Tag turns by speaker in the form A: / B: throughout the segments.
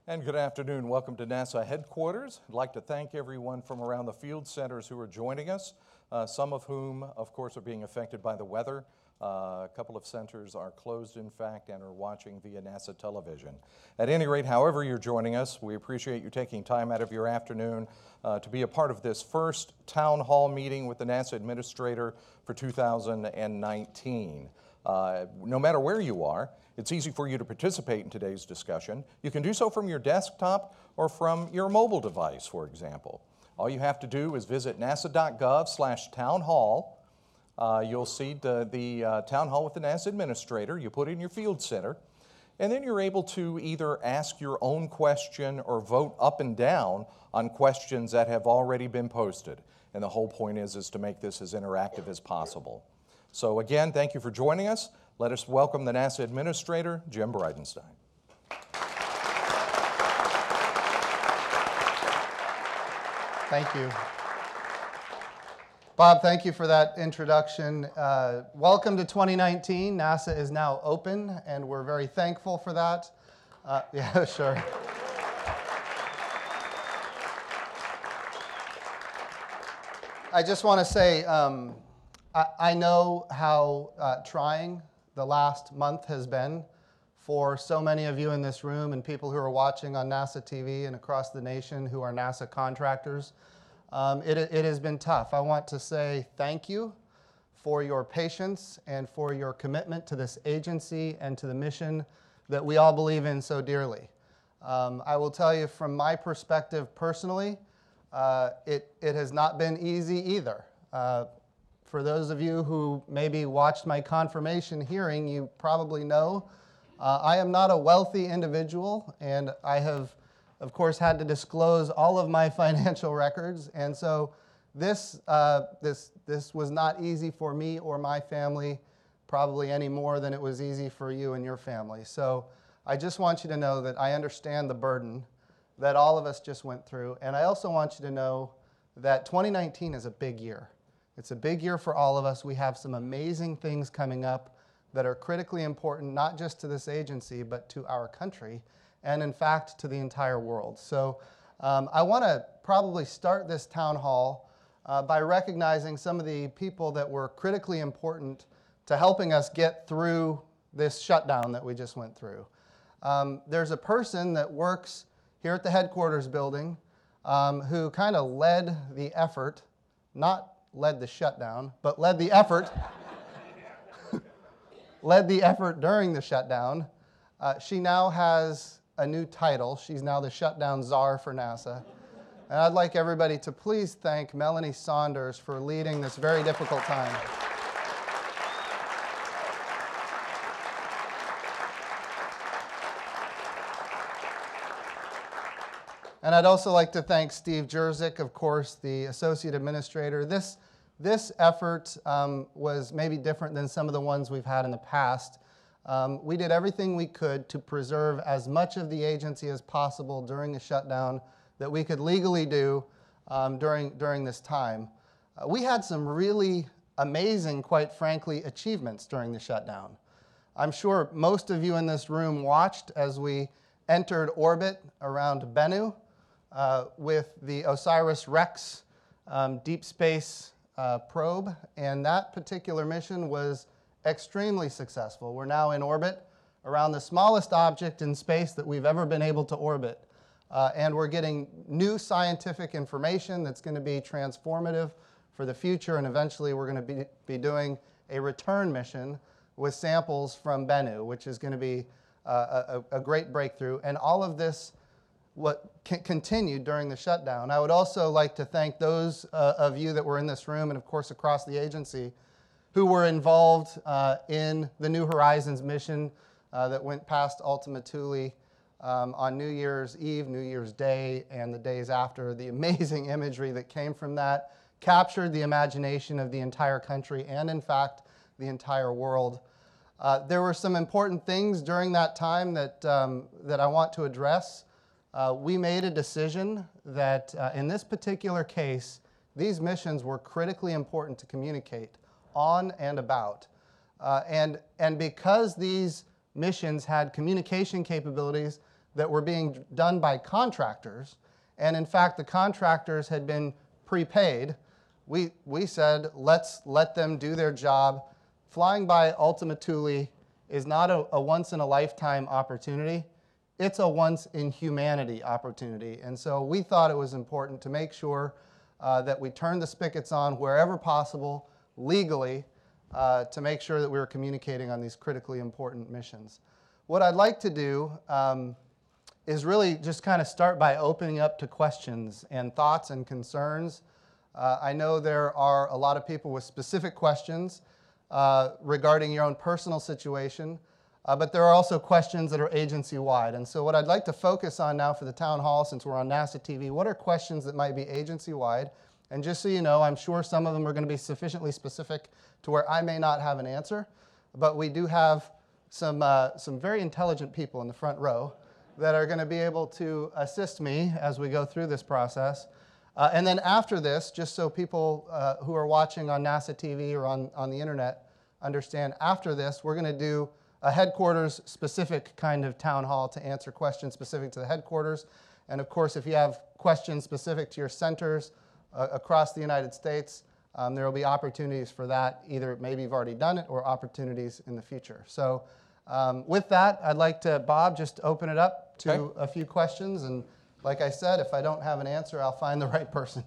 A: And good afternoon. Welcome to NASA headquarters. I'd like to thank everyone from around the field centers who are joining us, some of whom, of course, are being affected by the weather. A couple of centers are closed, in fact, and are watching via NASA television. At any rate, however you're joining us, we appreciate you taking time out of your afternoon to be a part of this first town hall meeting with the NASA Administrator for 2019. No matter where you are, it's easy for you to participate in today's discussion. You can do so from your desktop or from your mobile device, for example. All you have to do is visit nasa.gov/townhall. You'll see the town hall with the NASA Administrator. You put in your field center, and then you're able to either ask your own question or vote up and down on questions that have already been posted. And the whole point is to make this as interactive as possible. So again, thank you for joining us. Let us welcome the NASA Administrator, Jim Bridenstine.
B: Thank you. Bob, thank you for that introduction. Welcome to 2019. NASA is now open, and we're very thankful for that. Yeah, sure. I just want to say, I know how trying the last month has been for so many of you in this room and people who are watching on NASA TV and across the nation who are NASA contractors. It has been tough. I want to say thank you for your patience and for your commitment to this agency and to the mission that we all believe in so dearly. I will tell you from my perspective personally, it has not been easy either. For those of you who maybe watched my confirmation hearing, you probably know I am not a wealthy individual, and I have, of course, had to disclose all of my financial records, and so this was not easy for me or my family, probably any more than it was easy for you and your family. So I just want you to know that I understand the burden that all of us just went through, and I also want you to know that 2019 is a big year. It's a big year for all of us. We have some amazing things coming up that are critically important, not just to this agency, but to our country, and in fact, to the entire world. So I want to probably start this town hall by recognizing some of the people that were critically important to helping us get through this shutdown that we just went through. There's a person that works here at the headquarters building who kind of led the effort, not led the shutdown, but led the effort, led the effort during the shutdown. She now has a new title. She's now the shutdown czar for NASA. And I'd like everybody to please thank Melanie Saunders for leading this very difficult time. And I'd also like to thank Steve Jerzyk, of course, the Associate Administrator. This effort was maybe different than some of the ones we've had in the past. We did everything we could to preserve as much of the agency as possible during the shutdown that we could legally do during this time. We had some really amazing, quite frankly, achievements during the shutdown. I'm sure most of you in this room watched as we entered orbit around Bennu with the OSIRIS-REx deep space probe, and that particular mission was extremely successful. We're now in orbit around the smallest object in space that we've ever been able to orbit, and we're getting new scientific information that's going to be transformative for the future, and eventually we're going to be doing a return mission with samples from Bennu, which is going to be a great breakthrough, and all of this continued during the shutdown. I would also like to thank those of you that were in this room and, of course, across the agency who were involved in the New Horizons mission that went past Ultima Thule on New Year's Eve, New Year's Day, and the days after. The amazing imagery that came from that captured the imagination of the entire country and, in fact, the entire world. There were some important things during that time that I want to address. We made a decision that in this particular case, these missions were critically important to communicate on and about. And because these missions had communication capabilities that were being done by contractors, and in fact the contractors had been prepaid, we said, let's let them do their job. Flying by Ultima Thule is not a once-in-a-lifetime opportunity. It's a once-in-humanity opportunity. And so we thought it was important to make sure that we turned the spigots on wherever possible, legally, to make sure that we were communicating on these critically important missions. What I'd like to do is really just kind of start by opening up to questions and thoughts and concerns. I know there are a lot of people with specific questions regarding your own personal situation, but there are also questions that are agency-wide. And so what I'd like to focus on now for the town hall, since we're on NASA TV, what are questions that might be agency-wide? And just so you know, I'm sure some of them are going to be sufficiently specific to where I may not have an answer, but we do have some very intelligent people in the front row that are going to be able to assist me as we go through this process. And then after this, just so people who are watching on NASA TV or on the internet understand, after this, we're going to do a headquarters-specific kind of town hall to answer questions specific to the headquarters. And of course, if you have questions specific to your centers across the United States, there will be opportunities for that. Either maybe you've already done it or opportunities in the future. So with that, I'd like to, Bob, just open it up to a few questions. And like I said, if I don't have an answer, I'll find the right person.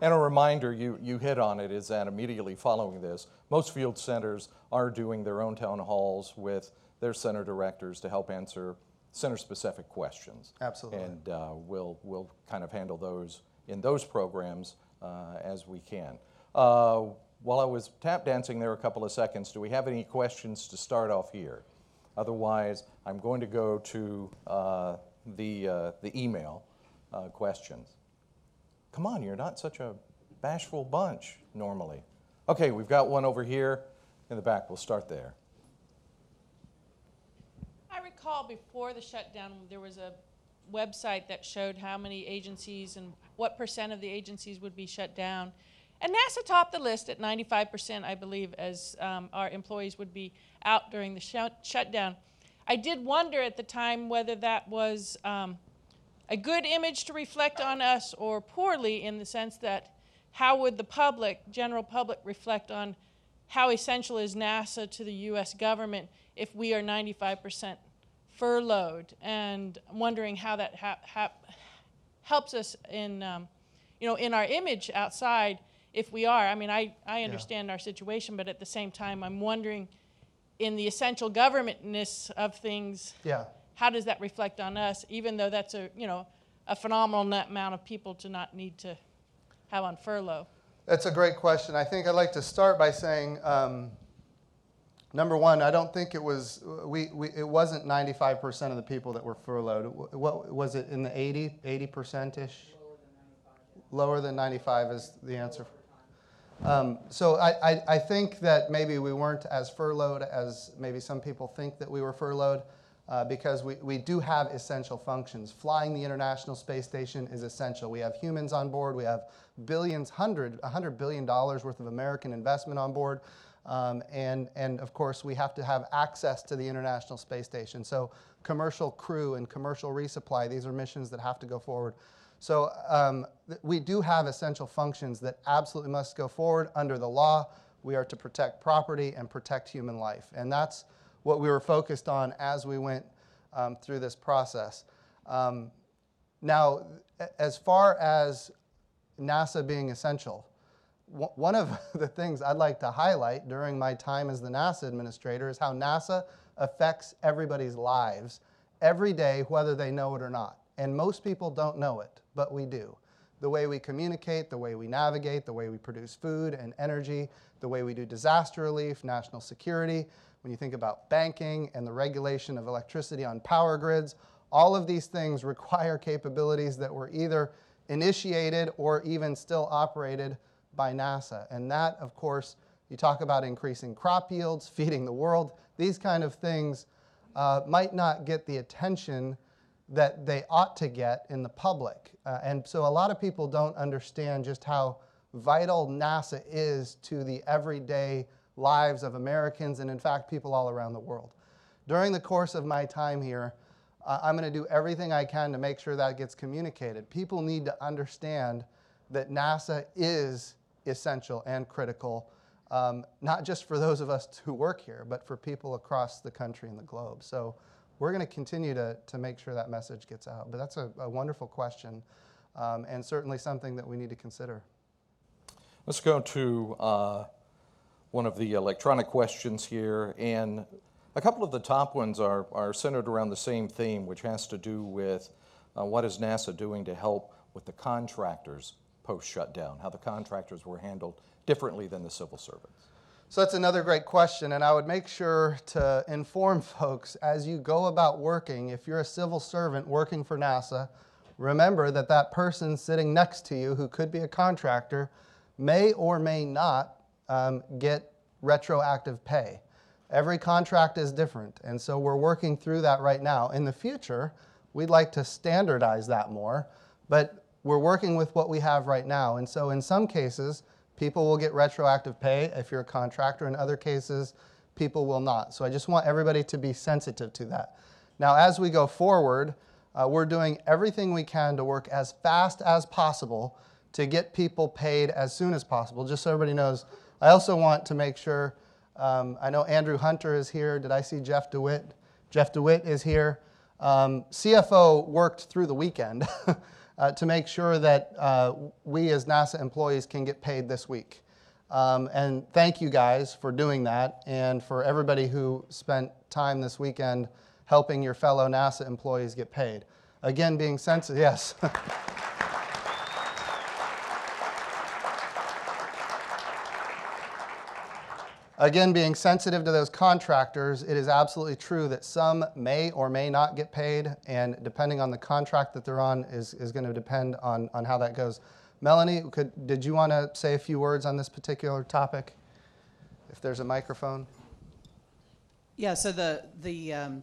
A: And a reminder, you hit on it, is that immediately following this, most field centers are doing their own town halls with their center directors to help answer center-specific questions.
B: Absolutely.
A: And we'll kind of handle those in those programs as we can. While I was tap dancing there a couple of seconds, do we have any questions to start off here? Otherwise, I'm going to go to the email questions. Come on, you're not such a bashful bunch normally. Okay, we've got one over here in the back. We'll start there.
C: I recall before the shutdown, there was a website that showed how many agencies and what % of the agencies would be shut down. And NASA topped the list at 95%, I believe, as our employees would be out during the shutdown. I did wonder at the time whether that was a good image to reflect on us or poorly, in the sense that how would the public, general public, reflect on how essential is NASA to the U.S. government if we are 95% furloughed, and wondering how that helps us in, in our image outside if we are. I mean, I understand our situation, but at the same time, I'm wondering, in the essential governmentness of things, how does that reflect on us, even though that's a phenomenal amount of people to not need to have on furlough?
B: That's a great question. I think I'd like to start by saying, number one, I don't think it was, it wasn't 95% of the people that were furloughed. What was it, in the 80%-ish? Lower than 95 is the answer. So I think that maybe we weren't as furloughed as maybe some people think that we were furloughed, because we do have essential functions. Flying the International Space Station is essential. We have humans on board. We have billions, $100 billion worth of American investment on board. And of course, we have to have access to the International Space Station. So commercial crew and commercial resupply, these are missions that have to go forward. So we do have essential functions that absolutely must go forward under the law. We are to protect property and protect human life. And that's what we were focused on as we went through this process. Now, as far as NASA being essential, one of the things I'd like to highlight during my time as the NASA administrator is how NASA affects everybody's lives every day, whether they know it or not. And most people don't know it, but we do. The way we communicate, the way we navigate, the way we produce food and energy, the way we do disaster relief, national security, when you think about banking and the regulation of electricity on power grids, all of these things require capabilities that were either initiated or even still operated by NASA. And that, of course, you talk about increasing crop yields, feeding the world, these kind of things might not get the attention that they ought to get in the public. And so a lot of people don't understand just how vital NASA is to the everyday lives of Americans and, in fact, people all around the world. During the course of my time here, I'm going to do everything I can to make sure that gets communicated. People need to understand that NASA is essential and critical, not just for those of us who work here, but for people across the country and the globe. So we're going to continue to make sure that message gets out. But that's a wonderful question, and certainly something that we need to consider.
A: Let's go to one of the electronic questions here, and a couple of the top ones are centered around the same theme, which has to do with what is NASA doing to help with the contractors post-shutdown, how the contractors were handled differently than the civil servants.
B: So that's another great question, and I would make sure to inform folks as you go about working, if you're a civil servant working for NASA, remember that that person sitting next to you who could be a contractor may or may not get retroactive pay. Every contract is different, and so we're working through that right now. In the future, we'd like to standardize that more, but we're working with what we have right now. And so in some cases, people will get retroactive pay if you're a contractor. In other cases, people will not. So I just want everybody to be sensitive to that. Now, as we go forward, we're doing everything we can to work as fast as possible to get people paid as soon as possible. Just so everybody knows, I also want to make sure, I know Andrew Hunter is here. Did I see Jeff DeWitt? Jeff DeWitt is here. CFO worked through the weekend to make sure that we as NASA employees can get paid this week. And thank you guys for doing that, and for everybody who spent time this weekend helping your fellow NASA employees get paid. Again, being sensitive, yes. Again, being sensitive to those contractors, it is absolutely true that some may or may not get paid, and depending on the contract that they're on is going to depend on how that goes. Melanie, did you want to say a few words on this particular topic, if there's a microphone?
D: Yeah, so the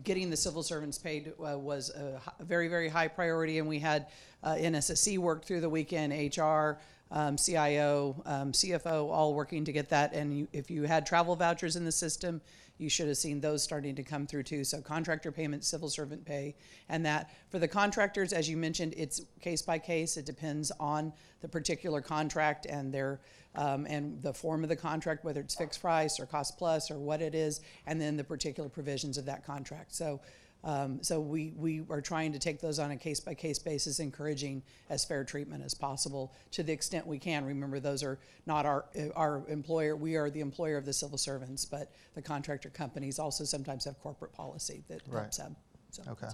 D: getting the civil servants paid was a very, very high priority, and we had NSSC work through the weekend, HR, CIO, CFO, all working to get that. And if you had travel vouchers in the system, you should have seen those starting to come through too. So contractor payment, civil servant pay, and that for the contractors, as you mentioned, it's case by case. It depends on the particular contract and their and the form of the contract, whether it's fixed price or cost plus or what it is, and then the particular provisions of that contract. So we are trying to take those on a case-by-case basis, encouraging as fair treatment as possible to the extent we can. Remember, those are not our employer. We are the employer of the civil servants, but the contractor companies also sometimes have corporate policy that helps them. So,
B: okay.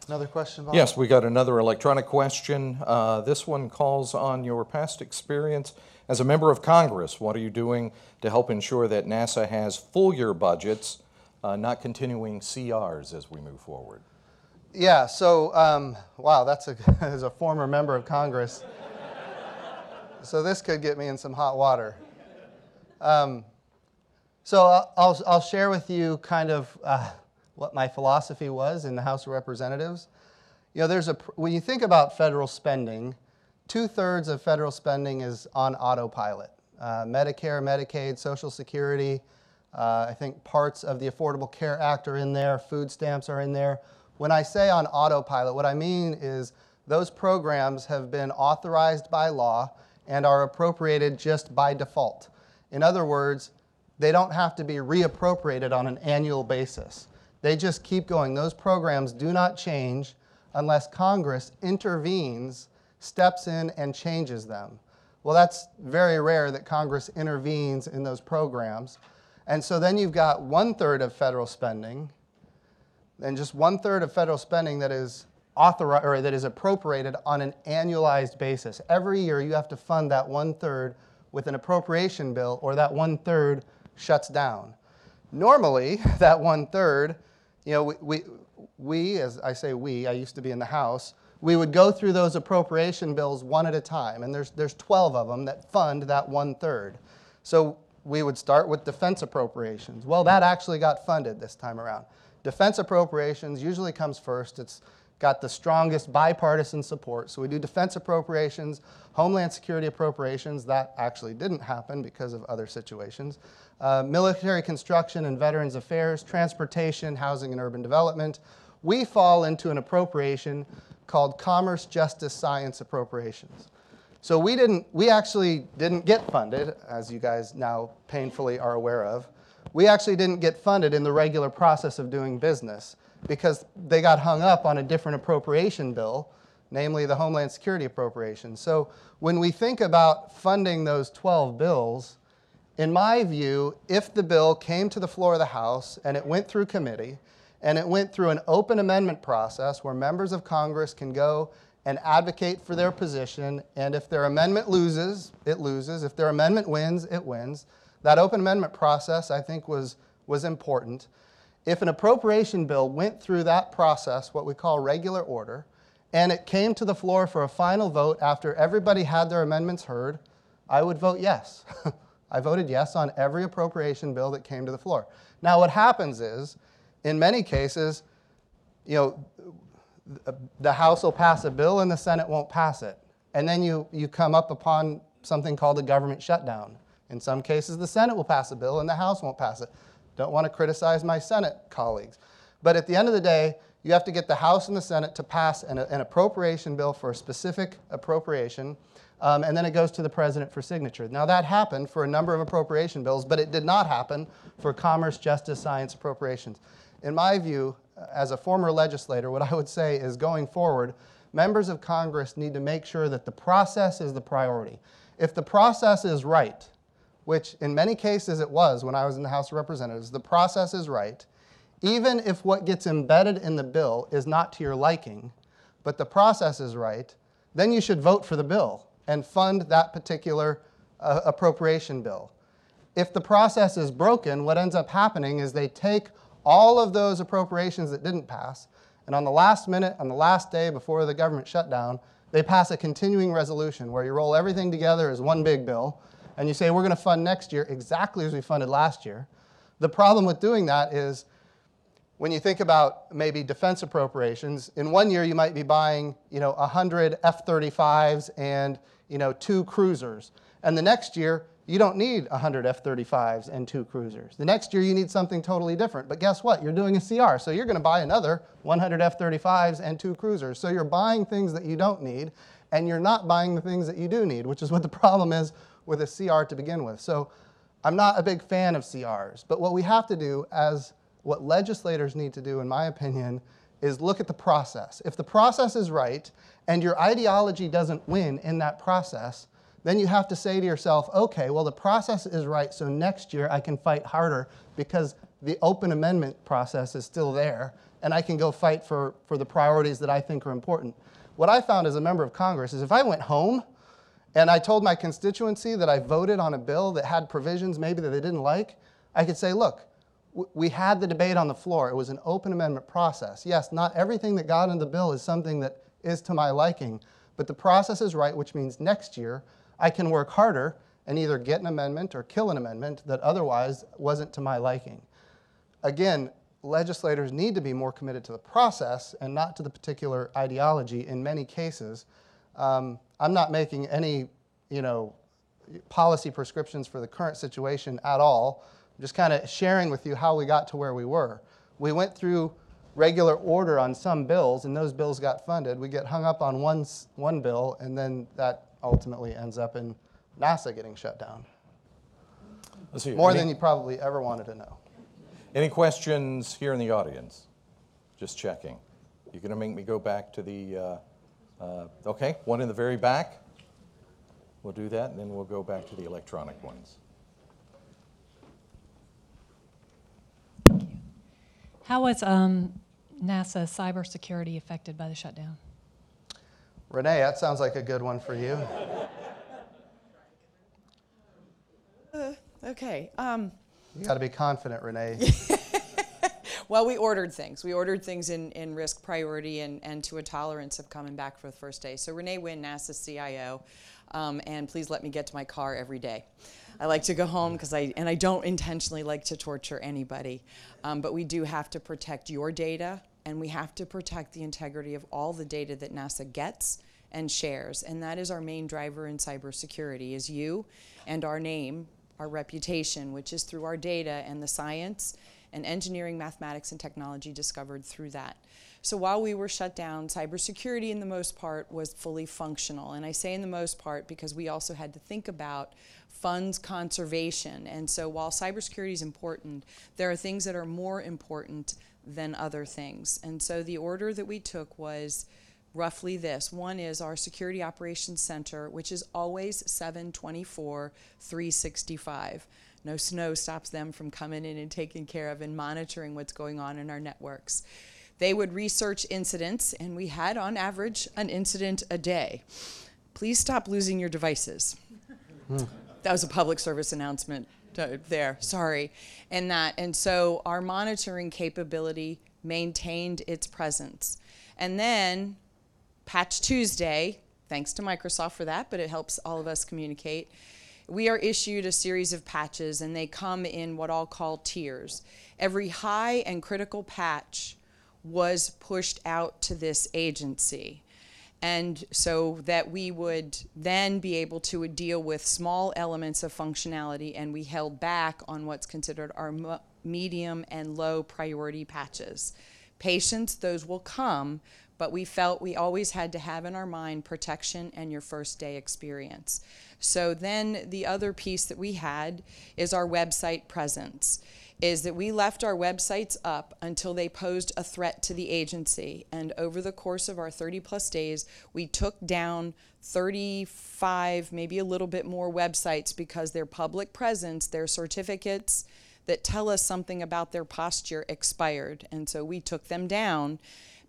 B: Another question, Bob?
A: Yes, we got another electronic question. This one calls on your past experience as a member of Congress. What are you doing to help ensure that NASA has full year budgets, not continuing CRs as we move forward?
B: Yeah, so, wow, as a former member of Congress, so this could get me in some hot water. So I'll share with you kind of what my philosophy was in the House of Representatives. You know, when you think about federal spending, 2/3 of federal spending is on autopilot. Medicare, Medicaid, Social Security, I think parts of the Affordable Care Act are in there, food stamps are in there. When I say on autopilot, what I mean is those programs have been authorized by law and are appropriated just by default. In other words, they don't have to be reappropriated on an annual basis. They just keep going. Those programs do not change unless Congress intervenes, steps in, and changes them. Well, that's very rare that Congress intervenes in those programs. And so then you've got 1/3 of federal spending, and just 1/3 of federal spending that is authorized or that is appropriated on an annualized basis. Every year you have to fund that 1/3 with an appropriation bill, or that 1/3 shuts down. Normally, that 1/3, you know, we, as I say we, I used to be in the House, we would go through those appropriation bills one at a time, and there's 12 of them that fund that 1/3. So we would start with defense appropriations. Well, that actually got funded this time around. Defense appropriations usually comes first. It's got the strongest bipartisan support. So we do defense appropriations, homeland security appropriations. That actually didn't happen because of other situations. Military construction and veterans affairs, transportation, housing and urban development. We fall into an appropriation called commerce, justice, science appropriations. So we actually didn't get funded, as you guys now painfully are aware of. We actually didn't get funded in the regular process of doing business because they got hung up on a different appropriation bill, namely the Homeland Security appropriation. So when we think about funding those 12 bills, in my view, if the bill came to the floor of the House and it went through committee and it went through an open amendment process where members of Congress can go and advocate for their position, and if their amendment loses, it loses. If their amendment wins, it wins. That open amendment process, I think, was important. If an appropriation bill went through that process, what we call regular order, and it came to the floor for a final vote after everybody had their amendments heard, I would vote yes. I voted yes on every appropriation bill that came to the floor. Now, what happens is, in many cases, the House will pass a bill and the Senate won't pass it. And then you come up upon something called a government shutdown. In some cases, the Senate will pass a bill and the House won't pass it. Don't want to criticize my Senate colleagues. But at the end of the day, you have to get the House and the Senate to pass an appropriation bill for a specific appropriation, and then it goes to the President for signature. Now, that happened for a number of appropriation bills, but it did not happen for commerce, justice, science appropriations. In my view, as a former legislator, what I would say is going forward, members of Congress need to make sure that the process is the priority. If the process is right, which in many cases it was when I was in the House of Representatives, the process is right, even if what gets embedded in the bill is not to your liking, but the process is right, then you should vote for the bill and fund that particular appropriation bill. If the process is broken, what ends up happening is they take all of those appropriations that didn't pass, and on the last minute, on the last day before the government shutdown, they pass a continuing resolution where you roll everything together as one big bill, and you say, we're going to fund next year exactly as we funded last year. The problem with doing that is when you think about maybe defense appropriations, in one year you might be buying 100 F-35s and 2 cruisers, and the next year you don't need 100 F-35s and 2 cruisers. The next year you need something totally different. But guess what? You're doing a CR, so you're going to buy another 100 F-35s and 2 cruisers. So you're buying things that you don't need, and you're not buying the things that you do need, which is what the problem is with a CR to begin with. So I'm not a big fan of CRs. But what we have to do, as what legislators need to do, in my opinion, is look at the process. If the process is right, and your ideology doesn't win in that process, then you have to say to yourself, okay, well, the process is right, so next year I can fight harder because the open amendment process is still there, and I can go fight for the priorities that I think are important. What I found as a member of Congress is if I went home and I told my constituency that I voted on a bill that had provisions maybe that they didn't like, I could say, look, we had the debate on the floor. It was an open amendment process. Yes, not everything that got into the bill is something that is to my liking, but the process is right, which means next year I can work harder and either get an amendment or kill an amendment that otherwise wasn't to my liking. Again, legislators need to be more committed to the process and not to the particular ideology in many cases. I'm not making any, policy prescriptions for the current situation at all. I'm just kind of sharing with you how we got to where we were. We went through regular order on some bills, and those bills got funded. We get hung up on one bill, and then that ultimately ends up in NASA getting shut down. More than you probably ever wanted to know.
A: Any questions here in the audience? Just checking. You're going to make me go back to the, okay, one in the very back. We'll do that, and then we'll go back to the electronic ones.
E: How was NASA cybersecurity affected by the shutdown?
B: Renee, that sounds like a good one for you.
D: Okay.
B: You got to be confident, Renee.
D: Well, we ordered things. We ordered things in risk priority and to a tolerance of coming back for the first day. So Renee Wynn, NASA CIO, and please let me get to my car every day. I like to go home because I don't intentionally like to torture anybody, but we do have to protect your data
F: and we have to protect the integrity of all the data that NASA gets and shares. And that is our main driver in cybersecurity, is you and our name, our reputation, which is through our data and the science and engineering, mathematics, and technology discovered through that. So while we were shut down, cybersecurity in the most part was fully functional. And I say in the most part because we also had to think about funds conservation. And so while cybersecurity is important, there are things that are more important than other things. And so the order that we took was roughly this. One is our Security Operations Center, which is always 7/24/365. No snow stops them from coming in and taking care of and monitoring what's going on in our networks. They would research incidents, and we had on average an incident a day. Please stop losing your devices. That was a public service announcement there, sorry. And so our monitoring capability maintained its presence. And then Patch Tuesday, thanks to Microsoft for that, but it helps all of us communicate. We are issued a series of patches, and they come in what I'll call tiers. Every high and critical patch was pushed out to this agency. And so that we would then be able to deal with small elements of functionality, and we held back on what's considered our medium and low priority patches. Patience, those will come, but we felt we always had to have in our mind protection and your first day experience. So then the other piece that we had is our website presence, is that we left our websites up until they posed a threat to the agency. And over the course of our 30+ days, we took down 35, maybe a little bit more websites because their public presence, their certificates that tell us something about their posture expired. And so we took them down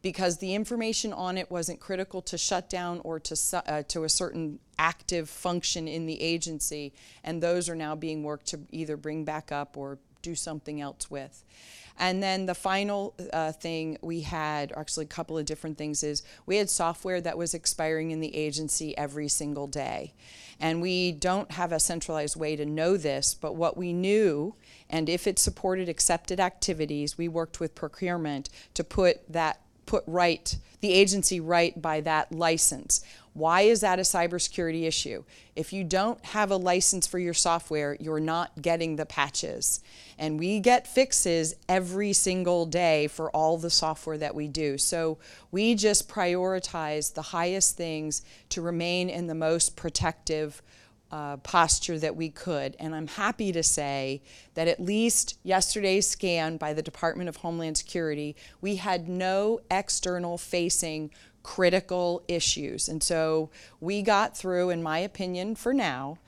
F: because the information on it wasn't critical to shutdown or to a certain active function in the agency, and those are now being worked to either bring back up or do something else with. And then the final thing we had, or actually a couple of different things, is we had software that was expiring in the agency every single day. And we don't have a centralized way to know this, but what we knew, and if it supported accepted activities, we worked with procurement to put the agency right by that license. Why is that a cybersecurity issue? If you don't have a license for your software, you're not getting the patches. And we get fixes every single day for all the software that we do. So we just prioritize the highest things to remain in the most protective posture that we could. And I'm happy to say that at least yesterday's scan by the Department of Homeland Security, we had no external facing critical issues. And so we got through, in my opinion, for now,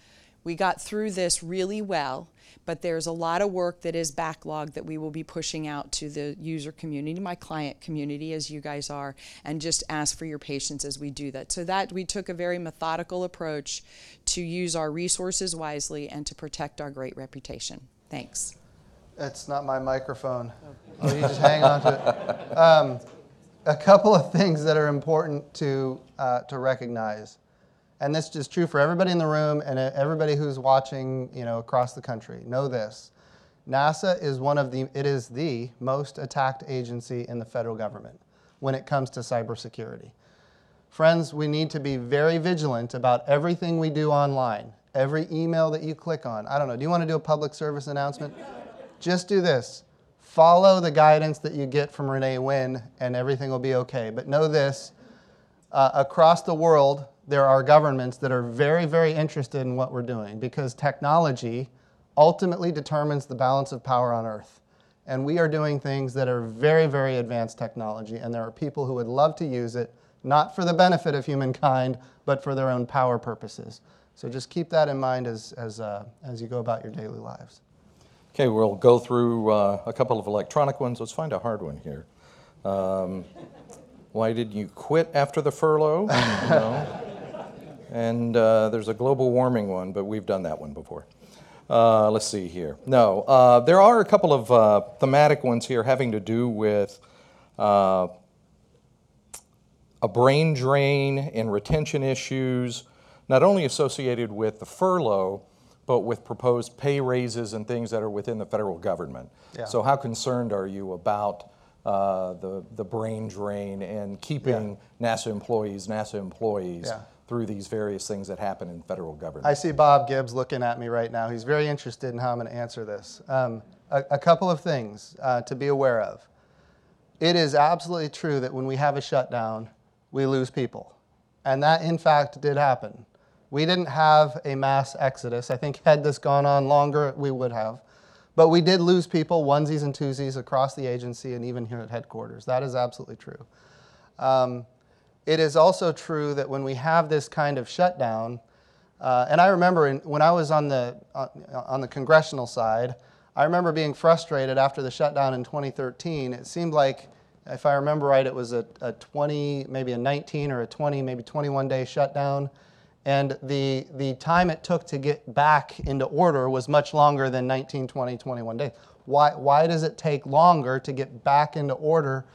F: we got through this really well, but there's a lot of work that is backlogged that we will be pushing out to the user community, my client community, as you guys are, and just ask for your patience as we do that. So that we took a very methodical approach to use our resources wisely and to protect our great reputation. Thanks.
B: It's not my microphone. Oh, you just hang on to it. A couple of things that are important to recognize, and this is true for everybody in the room and everybody who's watching, across the country. Know this: NASA is it is the most attacked agency in the federal government when it comes to cybersecurity. Friends, we need to be very vigilant about everything we do online, every email that you click on. I don't know. Do you want to do a public service announcement? Just do this. Follow the guidance that you get from Renee Wynn, and everything will be okay. But know this, across the world, there are governments that are very, very interested in what we're doing because technology ultimately determines the balance of power on Earth. And we are doing things that are very, very advanced technology, and there are people who would love to use it, not for the benefit of humankind, but for their own power purposes. So just keep that in mind as you go about your daily lives.
A: Okay, we'll go through a couple of electronic ones. Let's find a hard one here. Why did you quit after the furlough? No. And there's a global warming one, but we've done that one before. Let's see here. No, there are a couple of thematic ones here having to do with a brain drain and retention issues, not only associated with the furlough, but with proposed pay raises and things that are within the federal government.
B: Yeah.
A: So how concerned are you about the brain drain and keeping NASA employees
B: Yeah.
A: through these various things that happen in federal government.
B: I see Bob Gibbs looking at me right now. He's very interested in how I'm going to answer this. A couple of things to be aware of. It is absolutely true that when we have a shutdown, we lose people. And that, in fact, did happen. We didn't have a mass exodus. I think had this gone on longer, we would have. But we did lose people, onesies and twosies, across the agency and even here at headquarters. That is absolutely true. It is also true that when we have this kind of shutdown, and I remember when I was on the congressional side, I remember being frustrated after the shutdown in 2013. It seemed like, if I remember right, it was a 20, maybe a 19 or a 20, maybe 21-day shutdown. And the time it took to get back into order was much longer than 19, 20, 21 days. Why does it take longer to get back into order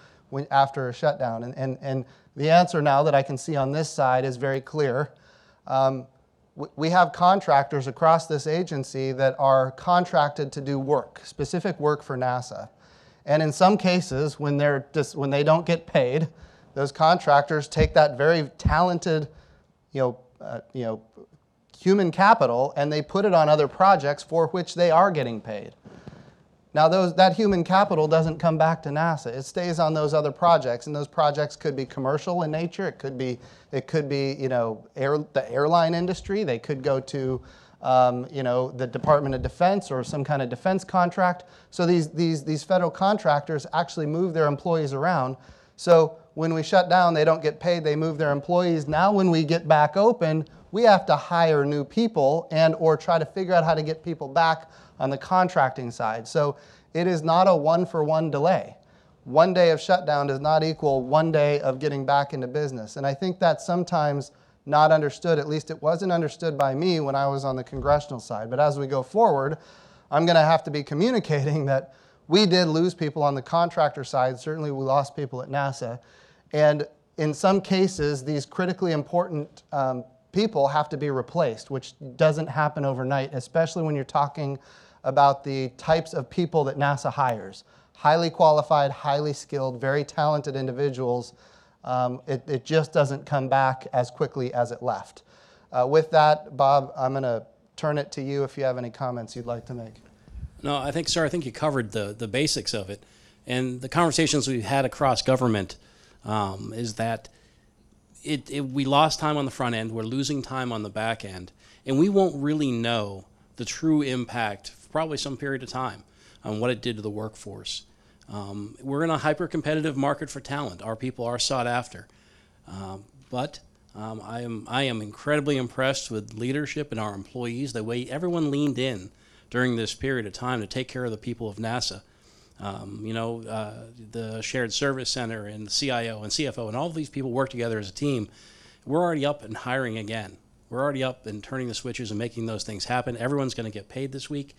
B: after a shutdown? And the answer now that I can see on this side is very clear. We have contractors across this agency that are contracted to do work, specific work for NASA. And in some cases, when they don't get paid, those contractors take that very talented, human capital and they put it on other projects for which they are getting paid. Now, that human capital doesn't come back to NASA. It stays on those other projects, and those projects could be commercial in nature. It could be the airline industry. They could go to the Department of Defense or some kind of defense contract. So these federal contractors actually move their employees around. So when we shut down, they don't get paid. They move their employees. Now, when we get back open, we have to hire new people or try to figure out how to get people back on the contracting side. So it is not a one-for-one delay. One day of shutdown does not equal 1 day of getting back into business. And I think that's sometimes not understood. At least it wasn't understood by me when I was on the congressional side. But as we go forward, I'm going to have to be communicating that we did lose people on the contractor side. Certainly we lost people at NASA. And in some cases, these critically important people have to be replaced, which doesn't happen overnight, especially when you're talking about the types of people that NASA hires. Highly qualified, highly skilled, very talented individuals. It just doesn't come back as quickly as it left. With that, Bob, I'm going to turn it to you if you have any comments you'd like to make.
G: No, I think you covered the basics of it. And the conversations we've had across government is that we lost time on the front end, we're losing time on the back end, and we won't really know the true impact for probably some period of time on what it did to the workforce. We're in a hyper-competitive market for talent. Our people are sought after. But I am incredibly impressed with leadership and our employees, the way everyone leaned in during this period of time to take care of the people of NASA. The Shared Service Center and the CIO and CFO and all of these people work together as a team. We're already up and hiring again. We're already up and turning the switches and making those things happen. Everyone's going to get paid this week.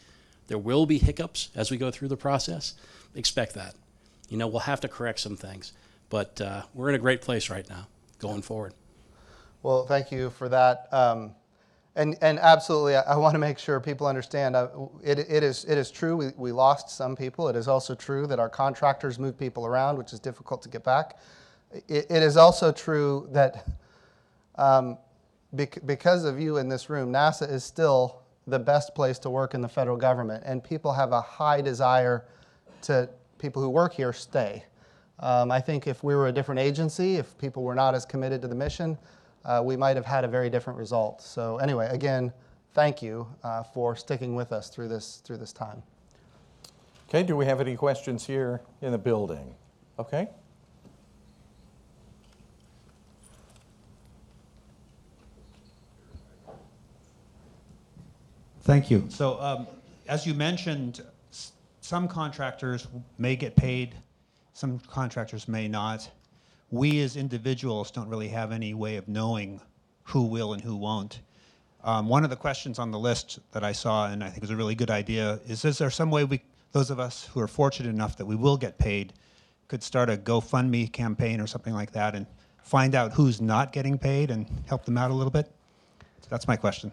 G: There will be hiccups as we go through the process. Expect that. We'll have to correct some things. But we're in a great place right now going forward.
B: Well, thank you for that. And absolutely, I want to make sure people understand. It is true we lost some people. It is also true that our contractors moved people around, which is difficult to get back. It is also true that because of you in this room, NASA is still the best place to work in the federal government, and people have a high desire to people who work here stay. I think if we were a different agency, if people were not as committed to the mission, we might have had a very different result. So anyway, again, thank you for sticking with us through this time.
A: Okay, do we have any questions here in the building? Okay.
H: Thank you. So as you mentioned, some contractors may get paid, some contractors may not. We as individuals don't really have any way of knowing who will and who won't. One of the questions on the list that I saw, and I think was a really good idea, is there some way those of us who are fortunate enough that we will get paid, could start a GoFundMe campaign or something like that and find out who's not getting paid and help them out a little bit? So that's my question.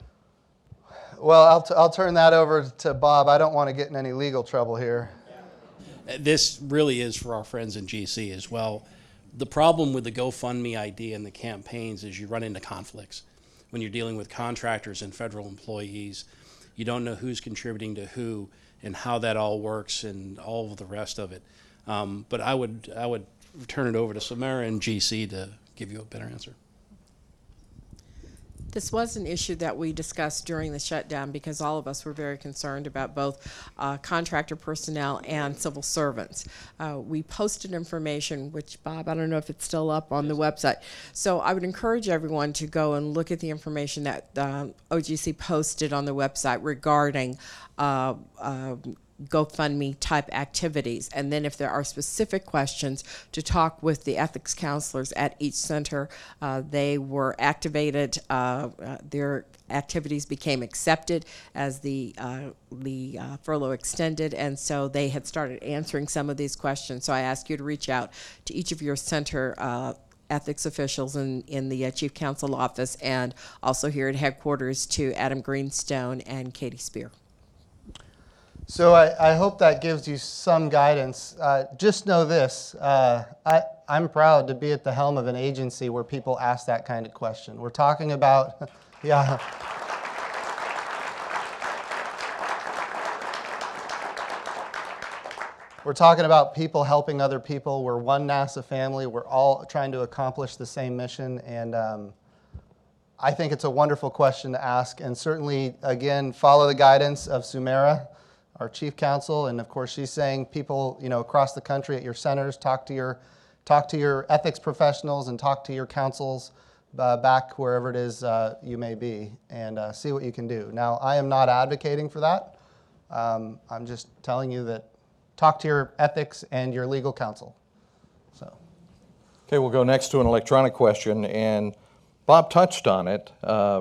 B: Well, I'll turn that over to Bob. I don't want to get in any legal trouble here.
G: This really is for our friends in GC as well. The problem with the GoFundMe idea and the campaigns is you run into conflicts. When you're dealing with contractors and federal employees, you don't know who's contributing to who and how that all works and all of the rest of it. But I would turn it over to Samara and GC to give you a better answer.
I: This was an issue that we discussed during the shutdown because all of us were very concerned about both contractor personnel and civil servants. We posted information, which, Bob, I don't know if it's still up on the website. So I would encourage everyone to go and look at the information that OGC posted on the website regarding GoFundMe type activities, and then if there are specific questions, to talk with the ethics counselors at each center. They were activated, their activities became accepted as the furlough extended, and so they had started answering some of these questions. So I ask you to reach out to each of your center ethics officials in the Chief Counsel office, and also here at headquarters to Adam Greenstone and Katie Spear.
B: So I hope that gives you some guidance. Just know this, I'm proud to be at the helm of an agency where people ask that kind of question. We're talking about, yeah. We're talking about people helping other people. We're one NASA family. We're all trying to accomplish the same mission. And I think it's a wonderful question to ask. And certainly, again, follow the guidance of Sumera, our chief counsel, and of course she's saying people, across the country at your centers, talk to your ethics professionals and talk to your counsels back wherever it is you may be, and see what you can do. Now, I am not advocating for that. I'm just telling you that talk to your ethics and your legal counsel. So.
A: Okay, we'll go next to an electronic question, and Bob touched on it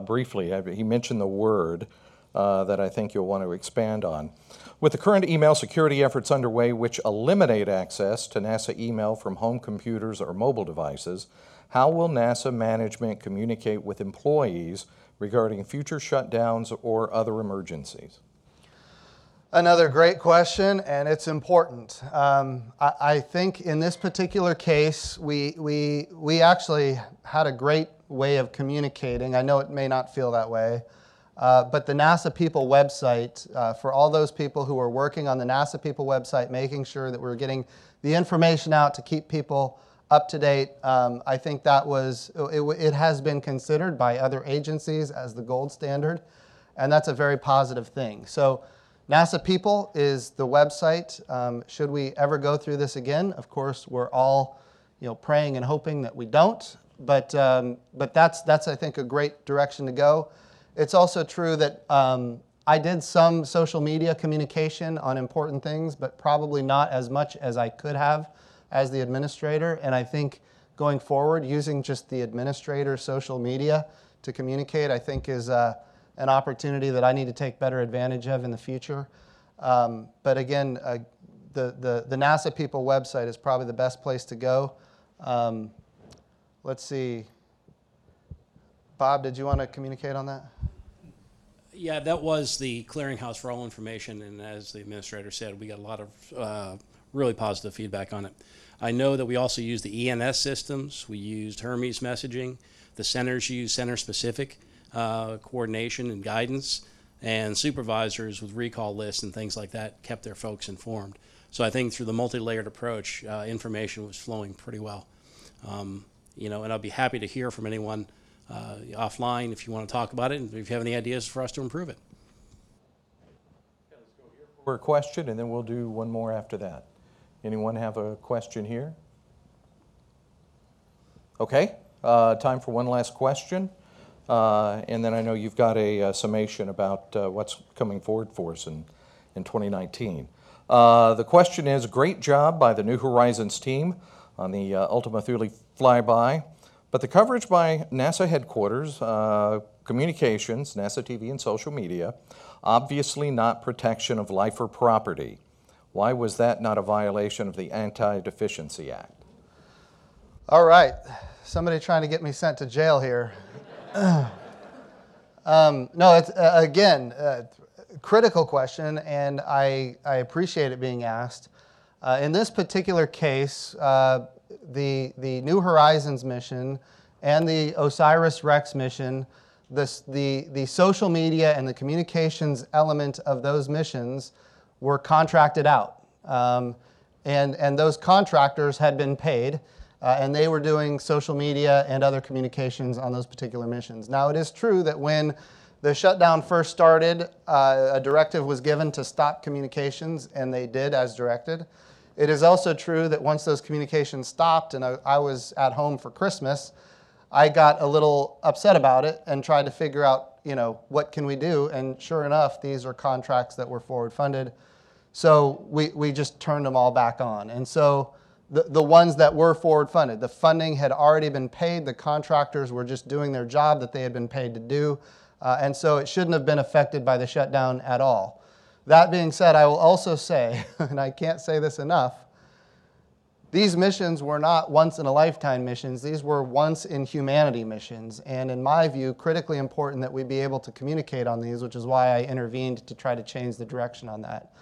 A: briefly. He mentioned the word that I think you'll want to expand on. With the current email security efforts underway which eliminate access to NASA email from home computers or mobile devices, how will NASA management communicate with employees regarding future shutdowns or other emergencies?
B: Another great question, and it's important. I think in this particular case, we actually had a great way of communicating. I know it may not feel that way. But the NASA People website, for all those people who are working on the NASA People website, making sure that we're getting the information out to keep people up to date, I think that it has been considered by other agencies as the gold standard, and that's a very positive thing. So NASA People is the website. Should we ever go through this again, of course, we're all praying and hoping that we don't, but that's I think a great direction to go. It's also true that I did some social media communication on important things, but probably not as much as I could have as the administrator. And I think going forward, using just the administrator's social media to communicate, I think is an opportunity that I need to take better advantage of in the future. But again, the NASA People website is probably the best place to go. Let's see. Bob, did you want to communicate on that?
G: Yeah, that was the clearinghouse for all information, and as the administrator said, we got a lot of really positive feedback on it. I know that we also use the ENS systems. We used Hermes messaging. The centers use center-specific coordination and guidance, and supervisors with recall lists and things like that kept their folks informed. So I think through the multi-layered approach, information was flowing pretty well. And I'll be happy to hear from anyone offline if you want to talk about it, and if you have any ideas for us to improve it.
A: For a question, and then we'll do one more after that. Anyone have a question here? Okay, time for one last question. And then I know you've got a summation about what's coming forward for us in 2019. The question is, great job by the New Horizons team on the Ultima Thule flyby. But the coverage by NASA headquarters, communications, NASA TV and social media, obviously not protection of life or property. Why was that not a violation of the Anti-Deficiency Act?
B: All right, somebody trying to get me sent to jail here. No, it's, again, critical question, and I appreciate it being asked. In this particular case, the New Horizons mission and the OSIRIS-REx mission, the social media and the communications element of those missions were contracted out. And those contractors had been paid, and they were doing social media and other communications on those particular missions. Now, it is true that when the shutdown first started, a directive was given to stop communications, and they did as directed. It is also true that once those communications stopped and I was at home for Christmas, I got a little upset about it and tried to figure out, what can we do? And sure enough, these are contracts that were forward funded. So we just turned them all back on. And so the ones that were forward funded, the funding had already been paid. The contractors were just doing their job that they had been paid to do. And so it shouldn't have been affected by the shutdown at all. That being said, I will also say, and I can't say this enough, these missions were not once-in-a-lifetime missions. These were once-in-humanity missions. And in my view, critically important that we be able to communicate on these, which is why I intervened to try to change the direction on that.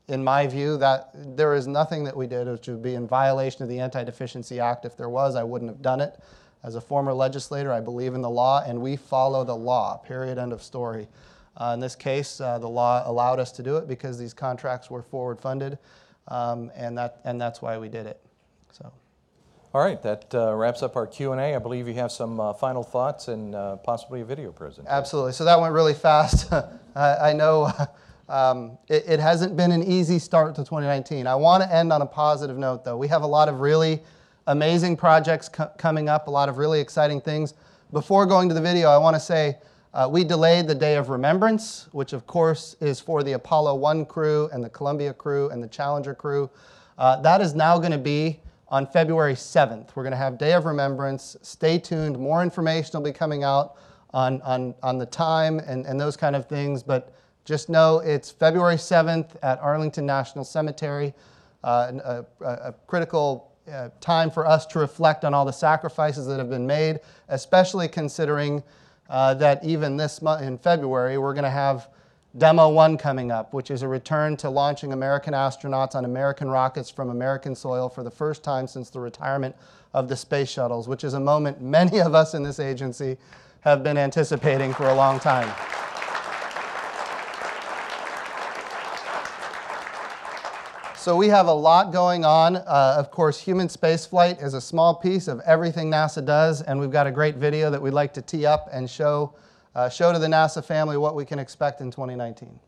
B: In my view, that there is nothing that we did which would be in violation of the Anti-Deficiency Act. If there was, I wouldn't have done it. As a former legislator, I believe in the law, and we follow the law, period, end of story. In this case, the law allowed us to do it because these contracts were forward funded, and that's why we did it. So,
A: all right, that wraps up our Q&A. I believe you have some final thoughts and possibly a video presentation.
B: Absolutely. So that went really fast. I know it hasn't been an easy start to 2019. I want to end on a positive note, though. We have a lot of really amazing projects coming up, a lot of really exciting things. Before going to the video, I want to say we delayed the Day of Remembrance, which of course is for the Apollo 1 crew and the Columbia crew and the Challenger crew. That is now going to be on February 7th. We're going to have Day of Remembrance. Stay tuned. More information will be coming out on the time and those kind of things. But just know it's February 7th at Arlington National Cemetery, a critical time for us to reflect on all the sacrifices that have been made, especially considering that even this month in February, we're going to have Demo 1 coming up, which is a return to launching American astronauts on American rockets from American soil for the first time since the retirement of the space shuttles, which is a moment many of us in this agency have been anticipating for a long time. So we have a lot going on. Of course, human spaceflight is a small piece of everything NASA does, and we've got a great video that we'd like to tee up and show to the NASA family what we can expect in 2019.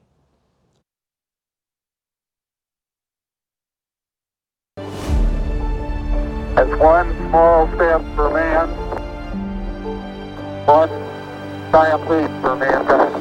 J: It's one small step for man, one giant leap for mankind.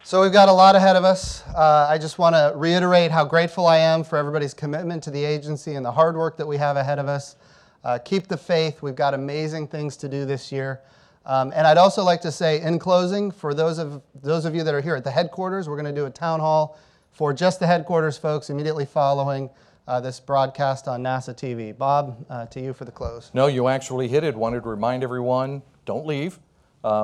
B: So we've got a lot ahead of us. I just want to reiterate how grateful I am for everybody's commitment to the agency and the hard work that we have ahead of us. Keep the faith. We've got amazing things to do this year. And I'd also like to say, in closing, for those of you that are here at the headquarters, we're going to do a town hall for just the headquarters folks immediately following this broadcast on NASA TV. Bob, to you for the close.
A: No, you actually hit it. Wanted to remind everyone, don't leave.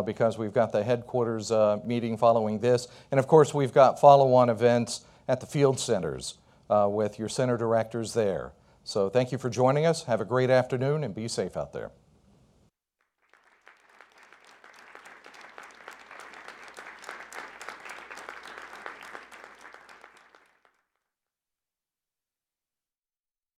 A: Because we've got the headquarters meeting following this. And of course, we've got follow-on events at the field centers with your center directors there. So thank you for joining us. Have a great afternoon and be safe out there.